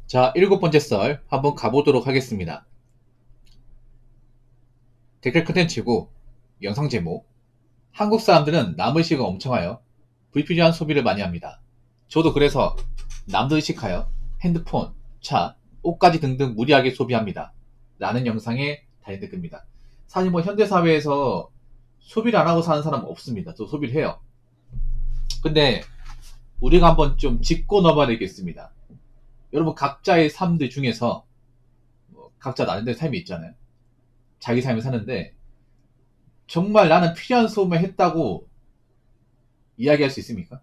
자, 7번째 썰 한번 가보도록 하겠습니다. 댓글 컨텐츠고 영상 제목: 한국 사람들은 남의식을 엄청 하여 불필요한 소비를 많이 합니다. 저도 그래서 남들 의식하여 핸드폰, 차, 옷까지 등등 무리하게 소비합니다. 라는 영상에 달린 댓글입니다. 사실 뭐 현대사회에서 소비를 안 하고 사는 사람은 없습니다. 또 소비를 해요. 근데 우리가 한번 좀 짚고 넘어야 되겠습니다. 여러분 각자의 삶들 중에서 각자 나름대로 삶이 있잖아요. 자기 삶을 사는데 정말 나는 필요한 소비만 했다고 이야기할 수 있습니까?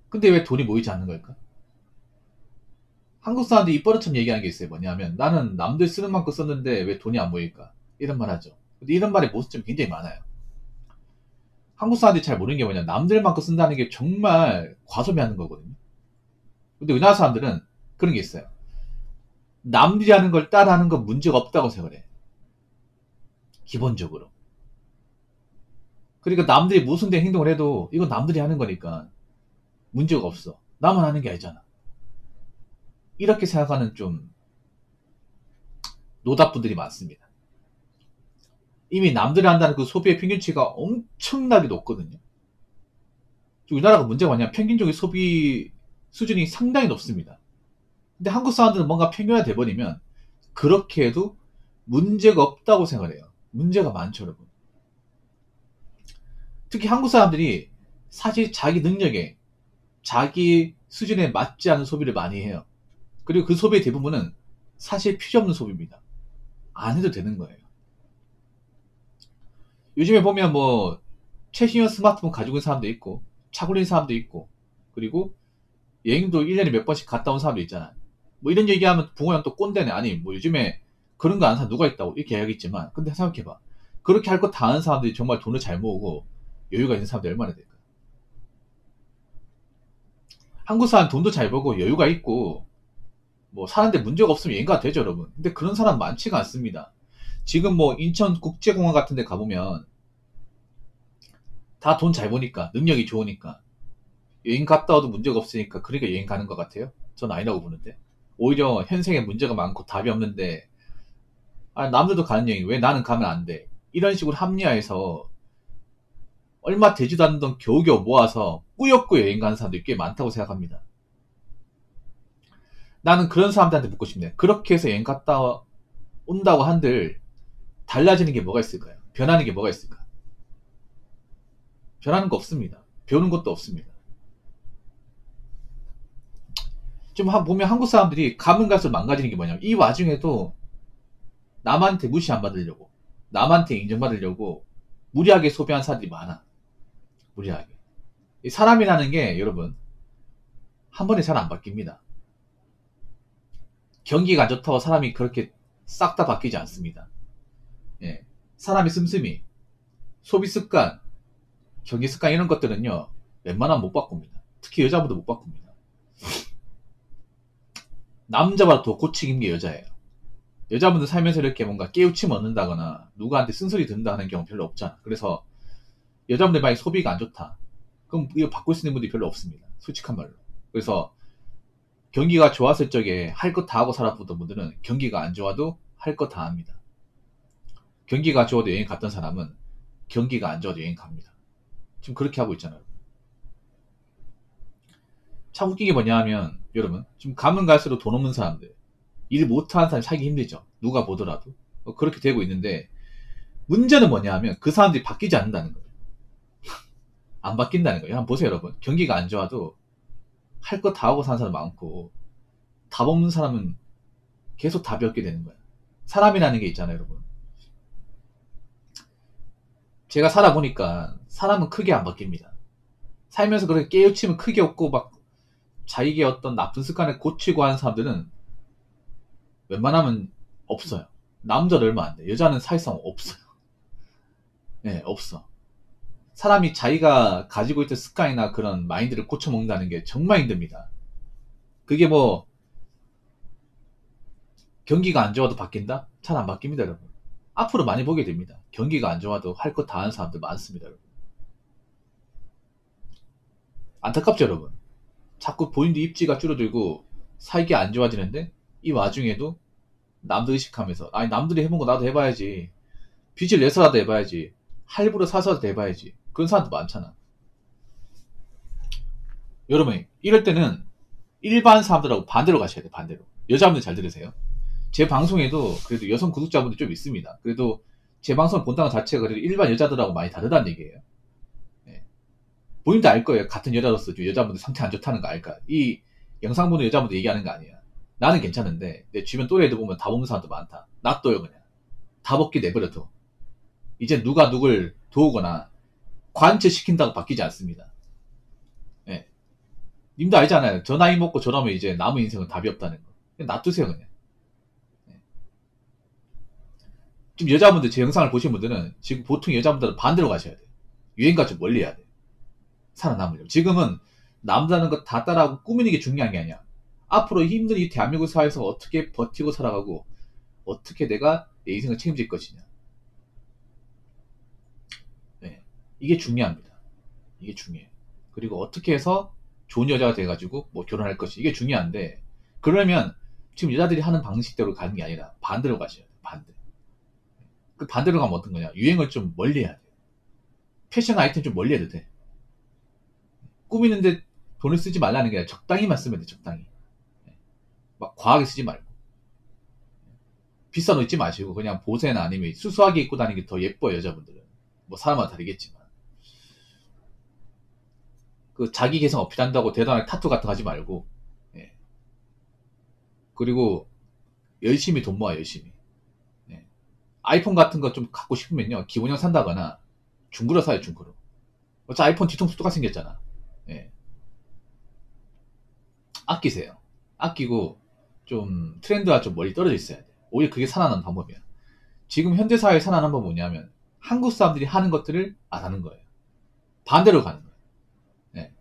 근데 왜 돈이 모이지 않는 걸까? 한국 사람들이 입버릇처럼 얘기하는 게 있어요. 뭐냐면 나는 남들 쓰는 만큼 썼는데 왜 돈이 안 모일까? 이런 말 하죠. 근데 이런 말의 모습점이 굉장히 많아요. 한국 사람들이 잘 모르는 게 뭐냐, 남들만큼 쓴다는 게 정말 과소비하는 거거든요. 근데 우리나라 사람들은 그런 게 있어요. 남들이 하는 걸 따라하는 건 문제가 없다고 생각을 해. 기본적으로. 그러니까 남들이 무슨 데 행동을 해도 이건 남들이 하는 거니까 문제가 없어. 나만 하는 게 아니잖아. 이렇게 생각하는 좀 노답분들이 많습니다. 이미 남들이 한다는 그 소비의 평균치가 엄청나게 높거든요. 우리나라가 문제가 뭐냐면 평균적인 소비 수준이 상당히 높습니다. 근데 한국 사람들은 뭔가 평균화 돼버리면 그렇게 해도 문제가 없다고 생각을 해요. 문제가 많죠, 여러분. 특히 한국 사람들이 사실 자기 능력에, 자기 수준에 맞지 않은 소비를 많이 해요. 그리고 그 소비의 대부분은 사실 필요 없는 소비입니다. 안 해도 되는 거예요. 요즘에 보면 뭐 최신형 스마트폰 가지고 있는 사람도 있고, 차 굴리는 사람도 있고, 그리고 여행도 1년에 몇 번씩 갔다 온 사람도 있잖아요. 뭐 이런 얘기하면 부모님 또 꼰대네. 아니 뭐 요즘에 그런 거 아는 사람 누가 있다고 이렇게 이야기했지만, 근데 생각해봐. 그렇게 할 거 다 아는 사람들이 정말 돈을 잘 모으고 여유가 있는 사람들이 얼마나 될까? 한국 사람 돈도 잘 벌고 여유가 있고 뭐 사는데 문제가 없으면 여행 가도 되죠, 여러분. 근데 그런 사람 많지가 않습니다. 지금 뭐 인천국제공항 같은 데 가보면 다 돈 잘 버니까, 능력이 좋으니까 여행 갔다 와도 문제가 없으니까 그러니까 여행 가는 것 같아요. 전 아니라고 보는데. 오히려 현생에 문제가 많고 답이 없는데, 아, 남들도 가는 여행 왜 나는 가면 안 돼? 이런 식으로 합리화해서 얼마 되지도 않는 돈 겨우겨우 모아서 꾸역꾸역 여행 가는 사람들이 꽤 많다고 생각합니다. 나는 그런 사람들한테 묻고 싶네. 그렇게 해서 여행 갔다 온다고 한들 달라지는 게 뭐가 있을까요? 변하는 게 뭐가 있을까? 변하는 거 없습니다. 배우는 것도 없습니다. 좀 보면 한국 사람들이 가면 갈수록 망가지는 게 뭐냐면, 이 와중에도 남한테 무시 안 받으려고, 남한테 인정받으려고 무리하게 소비한 사람들이 많아. 무리하게. 이 사람이라는 게 여러분 한 번에 잘 안 바뀝니다. 경기가 안 좋다고 사람이 그렇게 싹 다 바뀌지 않습니다. 예. 사람이 씀씀이, 소비 습관, 경기 습관 이런 것들은요 웬만하면 못 바꿉니다. 특히 여자분도 못 바꿉니다. 남자보다 더 고치기 힘든 게 여자예요. 여자분들 살면서 이렇게 뭔가 깨우침 얻는다거나 누구한테 쓴소리 듣는다 하는 경우 별로 없잖아. 그래서 여자분들 만약 소비가 안 좋다, 그럼 이거 바꿀 수 있는 분들이 별로 없습니다. 솔직한 말로. 그래서 경기가 좋았을 적에 할 것 다 하고 살았던 분들은 경기가 안 좋아도 할 것 다 합니다. 경기가 좋아도 여행 갔던 사람은 경기가 안 좋아도 여행 갑니다. 지금 그렇게 하고 있잖아요. 참 웃긴 게 뭐냐 하면 여러분, 지금 가면 갈수록 돈 없는 사람들, 일 못하는 사람이 살기 힘들죠. 누가 보더라도. 그렇게 되고 있는데, 문제는 뭐냐 하면 그 사람들이 바뀌지 않는다는 거예요. 안 바뀐다는 거예요. 한번 보세요, 여러분. 경기가 안 좋아도 할 거 다 하고 사는 사람 많고, 답 없는 사람은 계속 답이 없게 되는 거예요. 사람이라는 게 있잖아요, 여러분. 제가 살아보니까 사람은 크게 안 바뀝니다. 살면서 그렇게 깨우침은 크게 없고 막 자기의 어떤 나쁜 습관을 고치고 하는 사람들은 웬만하면 없어요. 남자는 얼마 안 돼. 여자는 사실상 없어요. 네, 없어. 사람이 자기가 가지고 있던 습관이나 그런 마인드를 고쳐먹는다는 게 정말 힘듭니다. 그게 뭐 경기가 안 좋아도 바뀐다? 잘 안 바뀝니다, 여러분. 앞으로 많이 보게 됩니다. 경기가 안 좋아도 할 것 다 하는 사람들 많습니다, 여러분. 안타깝죠, 여러분. 자꾸 본인도 입지가 줄어들고 사이가 안 좋아지는데 이 와중에도 남들 의식하면서 아니 남들이 해본 거 나도 해봐야지. 빚을 내서라도 해봐야지. 할부로 사서라도 해봐야지. 그런 사람도 많잖아. 여러분 이럴 때는 일반 사람들하고 반대로 가셔야 돼. 반대로. 여자분들 잘 들으세요. 제 방송에도 그래도 여성 구독자분들 좀 있습니다. 그래도 제 방송을 본다는 것 자체가 그래도 일반 여자들하고 많이 다르다는 얘기예요. 네. 본인도 알 거예요. 같은 여자로서 여자분들 상태 안 좋다는 거 알까? 이 영상 보는 여자분들 얘기하는 거 아니야. 나는 괜찮은데 내 주변 또래 애들 보면 다 먹는 사람도 많다. 놔둬요 그냥. 다 먹기 내버려둬. 이제 누가 누굴 도우거나 관철시킨다고 바뀌지 않습니다. 예. 님도 알잖아요. 저 나이 먹고 저러면 이제 남은 인생은 답이 없다는 거. 그냥 놔두세요 그냥. 예. 지금 여자분들 제 영상을 보신 분들은 지금 보통 여자분들은 반대로 가셔야 돼요. 유행과 좀 멀리 해야 돼요. 살아남으려면. 지금은 남자는 거 다 따라하고 꾸미는 게 중요한 게 아니야. 앞으로 힘든 이 대한민국 사회에서 어떻게 버티고 살아가고 어떻게 내가 내 인생을 책임질 것이냐. 네. 이게 중요합니다. 이게 중요해요. 그리고 어떻게 해서 좋은 여자가 돼가지고 뭐 결혼할 것이 이게 중요한데 그러면 지금 여자들이 하는 방식대로 가는 게 아니라 반대로 가셔야 돼요. 반대. 그 반대로 가면 어떤 거냐. 유행을 좀 멀리 해야 돼요. 패션 아이템 좀 멀리 해도 돼. 꾸미는데 돈을 쓰지 말라는 게 아니라 적당히만 쓰면 돼. 적당히. 막 과하게 쓰지 말고. 비싼 옷 입지 마시고 그냥 보세나 아니면 수수하게 입고 다니는 게 더 예뻐요. 여자분들은. 뭐 사람마다 다르겠지만. 그 자기 개성 어필한다고 대단하게 타투 같은 거 하지 말고. 예. 그리고 열심히 돈 모아 열심히. 예. 아이폰 같은 거 좀 갖고 싶으면요. 기본형 산다거나 중고로 사요. 중고로. 어차피 아이폰 뒤통수 똑같이 생겼잖아. 예. 아끼세요. 아끼고 좀 트렌드와 좀 멀리 떨어져 있어야 돼. 오히려 그게 살아나는 방법이야. 지금 현대사회에 살아나는 방법은 뭐냐면 한국 사람들이 하는 것들을 안 하는 거예요. 반대로 가는 거예요. 네.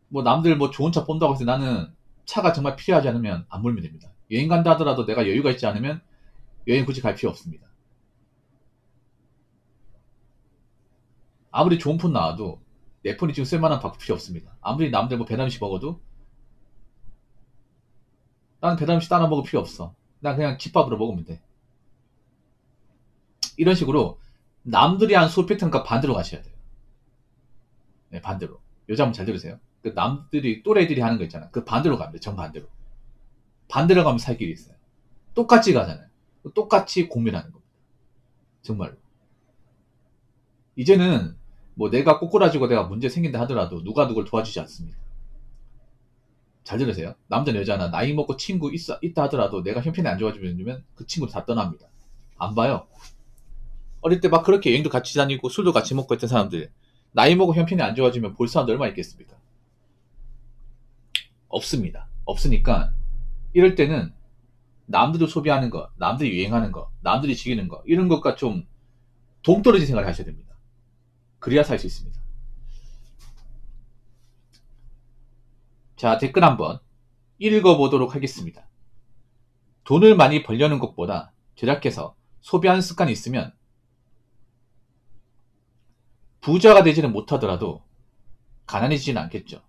뭐 남들 뭐 좋은 차 본다고 해서 나는 차가 정말 필요하지 않으면 안 몰면 됩니다. 여행 간다 하더라도 내가 여유가 있지 않으면 여행 굳이 갈 필요 없습니다. 아무리 좋은 폰 나와도 내 폰이 지금 쓸만한 바꿀 필요 없습니다. 아무리 남들 뭐 배달음식 먹어도 나는 배달음식 따라 먹을 필요 없어. 난 그냥 집밥으로 먹으면 돼. 이런 식으로 남들이 한 소비 패턴과 반대로 가셔야 돼요. 네, 반대로. 여자분 잘 들으세요. 그 남들이 또래들이 하는 거 있잖아. 그 반대로 갑니다. 정반대로. 반대로 가면 살 길이 있어요. 똑같이 가잖아요. 똑같이 공멸하는 겁니다. 정말로. 이제는 뭐 내가 꼬꾸라지고 내가 문제 생긴다 하더라도 누가 누굴 도와주지 않습니다. 잘 들으세요. 남자나 여자나 나이 먹고 친구 있다 하더라도 내가 형편이 안 좋아지면 그 친구를 다 떠납니다. 안 봐요. 어릴 때 막 그렇게 여행도 같이 다니고 술도 같이 먹고 했던 사람들 나이 먹고 형편이 안 좋아지면 볼 사람도 얼마나 있겠습니까? 없습니다. 없으니까 이럴 때는 남들이 소비하는 거, 남들이 유행하는 거, 남들이 즐기는 거 이런 것과 좀 동떨어진 생각을 하셔야 됩니다. 그래야 살 수 있습니다. 자, 댓글 한번 읽어보도록 하겠습니다. 돈을 많이 벌려는 것보다 절약해서 소비하는 습관이 있으면 부자가 되지는 못하더라도 가난해지지는 않겠죠.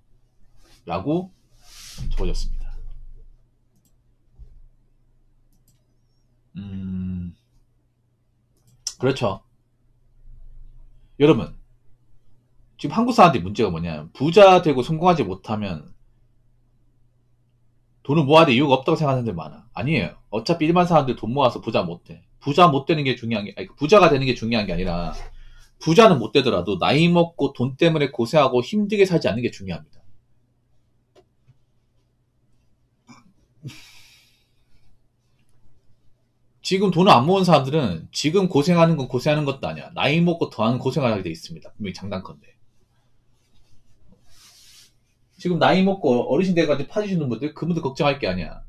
라고 적어졌습니다. 그렇죠. 여러분, 지금 한국 사람들이 문제가 뭐냐면 부자 되고 성공하지 못하면 돈을 모아야 될 이유가 없다고 생각하는 사람들 많아. 아니에요. 어차피 일반 사람들 돈 모아서 부자 못 돼. 부자 못 되는 게 중요한 게, 아니, 부자가 되는 게 중요한 게 아니라 부자는 못 되더라도 나이 먹고 돈 때문에 고생하고 힘들게 살지 않는 게 중요합니다. 지금 돈을 안 모은 사람들은 지금 고생하는 건 고생하는 것도 아니야. 나이 먹고 더한 고생을 하게 돼 있습니다. 분명히 장단컨대. 지금 나이 먹고 어르신 돼가지고 파지시는 분들, 그분들 걱정할 게 아니야.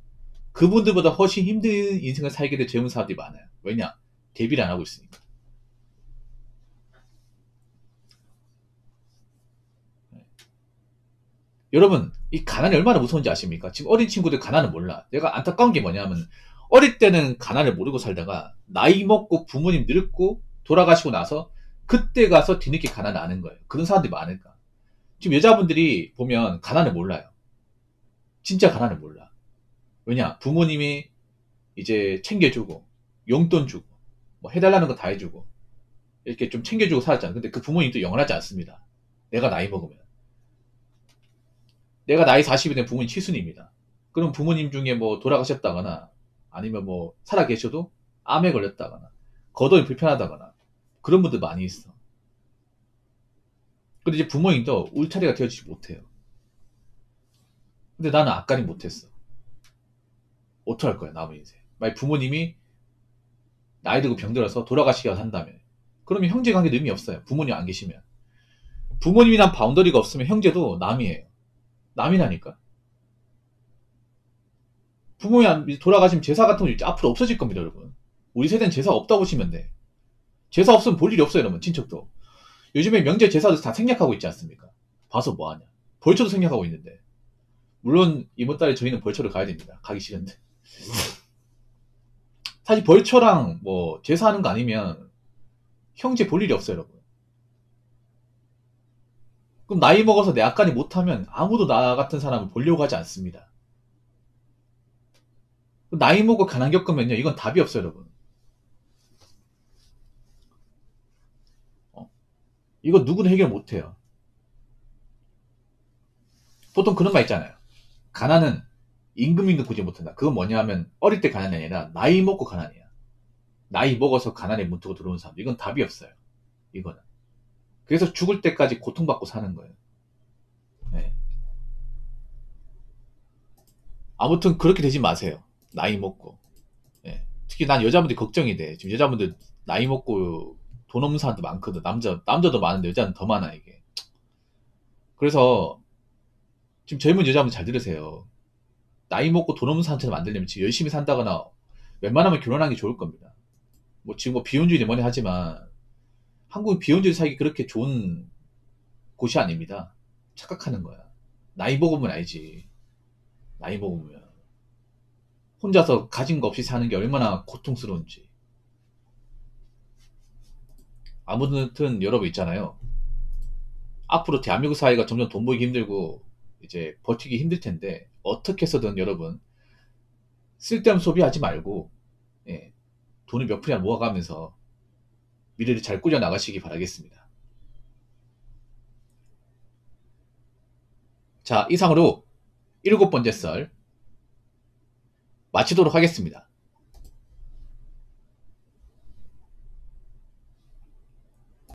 그분들보다 훨씬 힘든 인생을 살게 될 젊은 사람들이 많아요. 왜냐? 대비를 안 하고 있으니까. 여러분, 이 가난이 얼마나 무서운지 아십니까? 지금 어린 친구들 가난을 몰라. 내가 안타까운 게 뭐냐면 어릴 때는 가난을 모르고 살다가 나이 먹고 부모님 늙고 돌아가시고 나서 그때 가서 뒤늦게 가난을 아는 거예요. 그런 사람들이 많을까? 지금 여자분들이 보면 가난을 몰라요. 진짜 가난을 몰라. 왜냐? 부모님이 이제 챙겨주고, 용돈 주고, 뭐 해달라는 거 다 해주고, 이렇게 좀 챙겨주고 살았잖아. 근데 그 부모님도 영원하지 않습니다. 내가 나이 먹으면. 내가 나이 40이 된 부모님 칠순입니다. 그럼 부모님 중에 뭐 돌아가셨다거나, 아니면 뭐 살아 계셔도 암에 걸렸다거나, 거동이 불편하다거나, 그런 분들 많이 있어. 근데 이제 부모님도 울타리가 되어주지 못해요. 근데 나는 앞가림 못했어. 어떡할 거야, 남은 인생. 만약 부모님이 나이 들고 병들어서 돌아가시게 한다면. 그러면 형제 관계도 의미 없어요. 부모님 안 계시면. 부모님이란 바운더리가 없으면 형제도 남이에요. 남이라니까. 부모님 돌아가시면 제사 같은 거 이제 앞으로 없어질 겁니다, 여러분. 우리 세대는 제사 없다고 보시면 돼. 제사 없으면 볼 일이 없어요, 여러분. 친척도. 요즘에 명절 제사도 다 생략하고 있지 않습니까? 봐서 뭐하냐. 벌초도 생략하고 있는데. 물론 이번 달에 저희는 벌초를 가야 됩니다. 가기 싫은데. 사실 벌초랑 뭐 제사하는 거 아니면 형제 볼 일이 없어요, 여러분. 그럼 나이 먹어서 내 앞가림 못하면 아무도 나 같은 사람을 보려고 하지 않습니다. 나이 먹고 가난 겪으면요, 이건 답이 없어요, 여러분. 이거 누구는 해결 못해요. 보통 그런 말 있잖아요. 가난은 임금님도 구제 못한다. 그건 뭐냐 하면 어릴 때 가난이 아니라 나이 먹고 가난이야. 나이 먹어서 가난에 문턱으로 들어오는 사람. 이건 답이 없어요. 이거는. 그래서 죽을 때까지 고통받고 사는 거예요. 네. 아무튼 그렇게 되지 마세요. 나이 먹고. 네. 특히 난 여자분들이 걱정이 돼. 지금 여자분들 나이 먹고 돈 없는 사람도 많거든. 남자도 많은데 여자는 더 많아, 이게. 그래서 지금 젊은 여자분들 잘 들으세요. 나이 먹고 돈 없는 사람처럼 만들려면 지금 열심히 산다거나 웬만하면 결혼하는 게 좋을 겁니다. 뭐 지금 뭐 비혼주의 뭐니 하지만 한국은 비혼주의 살기 그렇게 좋은 곳이 아닙니다. 착각하는 거야. 나이 먹으면 알지. 나이 먹으면. 혼자서 가진 거 없이 사는 게 얼마나 고통스러운지. 아무튼 여러분 있잖아요. 앞으로 대한민국 사회가 점점 돈 벌기 힘들고 이제 버티기 힘들 텐데 어떻게 해서든 여러분 쓸데없는 소비하지 말고 예, 돈을 몇 푼이나 모아가면서 미래를 잘 꾸려 나가시기 바라겠습니다. 자, 이상으로 7번째 썰 마치도록 하겠습니다.